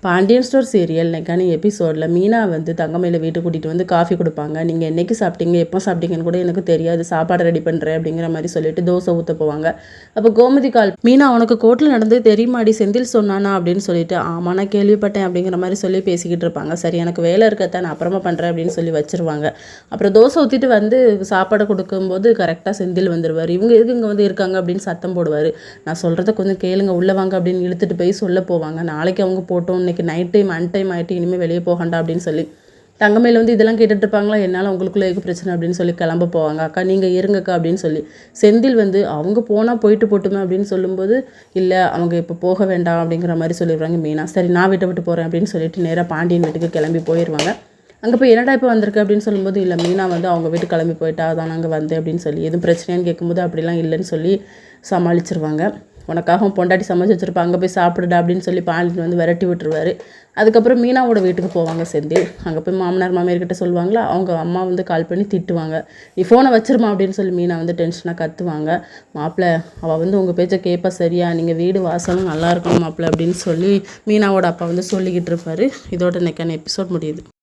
Pandian store serial நெக்கான எபிசோடில் மீனா வந்து தங்கமயில வீட்டுக்கு கூட்டிகிட்டு வந்து காஃபி கொடுப்பாங்க. நீங்கள் என்றைக்கு சாப்பிட்டீங்க, எப்போ சாப்பிட்டீங்கன்னு கூட எனக்கு தெரியாது, சாப்பாடு ரெடி பண்ணுறேன் அப்படிங்கிற மாதிரி சொல்லிட்டு தோசை ஊற்ற போவாங்க. அப்போ கோமதி கால், மீனா உனக்கு கோர்ட்டில் நடந்து தெரியுமாடி, செந்தில் சொன்னானா அப்படின்னு சொல்லிட்டு, ஆமா நான் கேள்விப்பட்டேன் அப்படிங்கிற மாதிரி சொல்லி பேசிக்கிட்டு இருப்பாங்க. சரி எனக்கு வேலை இருக்கத்தான், நான் அப்புறமா பண்ணுறேன் அப்படின்னு சொல்லி வச்சிருவாங்க. அப்புறம் தோசை ஊற்றிட்டு வந்து சாப்பாடை கொடுக்கும்போது கரெக்டாக செந்தில் வந்துடுவார். இவங்க எதுக்கு இங்கே வந்து இருக்காங்க அப்படின்னு சத்தம் போடுவார். நான் சொல்கிறத கொஞ்சம் கேளுங்க, உள்ளே வாங்க அப்படின்னு இழுத்துட்டு போய் சொல்ல போவாங்க. நாளைக்கு அவங்க போட்டோம், இன்றைக்கி நைட் டைம் அன்டைம் ஆகிட்டு இனிமேல் வெளியே போகண்டா அப்படின்னு சொல்லி தங்கமயில வந்து இதெல்லாம் கேட்டுட்டு இருப்பாங்களா, என்னால் உங்களுக்குள்ளே எதுக்கு பிரச்சனை அப்படின்னு சொல்லி கிளம்ப போவாங்க. அக்கா நீங்கள் இருங்கக்கா அப்படின்னு சொல்லி செந்தில் வந்து அவங்க போனால் போயிட்டு போட்டுமே அப்படின்னு சொல்லும்போது, இல்லை அவங்க இப்போ போக வேண்டாம் அப்படிங்கிற மாதிரி சொல்லிடுவாங்க மீனா. சரி நான் விட்டு போகிறேன் அப்படின்னு சொல்லிட்டு நேராக பாண்டியன் வீட்டுக்கு கிளம்பி போயிடுவாங்க. அங்கே போய் என்னடா இப்போ வந்திருக்கு அப்படின்னு சொல்லும்போது, இல்லை மீனா வந்து அவங்க வீட்டுக்கு கிளம்பி போயிட்டா, அதான் நாங்கள் வந்தேன் அப்படின்னு சொல்லி எதுவும் பிரச்சனையான்னு கேட்கும்போது அப்படிலாம் இல்லைன்னு சொல்லி சமாளிச்சிருவாங்க. உனக்காக பொண்டாட்டி சமைச்சு வச்சுருப்பா, அங்கே போய் சாப்பிடுடா அப்படின்னு சொல்லி பாண்டியன் வந்து விரட்டி விட்டுருவார். அதுக்கப்புறம் மீனாவோட வீட்டுக்கு போவாங்க செந்தில். அங்கே போய் மாமனார் மாமியார்கிட்ட சொல்லுவாங்களா, அவங்க அம்மா வந்து கால் பண்ணி திட்டுவாங்க. நீ ஃபோனை வச்சிருமா அப்படின்னு சொல்லி மீனா வந்து டென்ஷனாக கத்துவாங்க. மாப்பிள்ளை அவள் வந்து உங்கள் பேச்சை கேட்பா, சரியா நீங்கள் வீடு வாசலும் நல்லா இருக்கணும் மாப்பிள்ளை அப்படின்னு சொல்லி மீனாவோட அப்பா வந்து சொல்லிக்கிட்டு இருப்பார். இதோட இன்னைக்கான எபிசோட் முடியுது.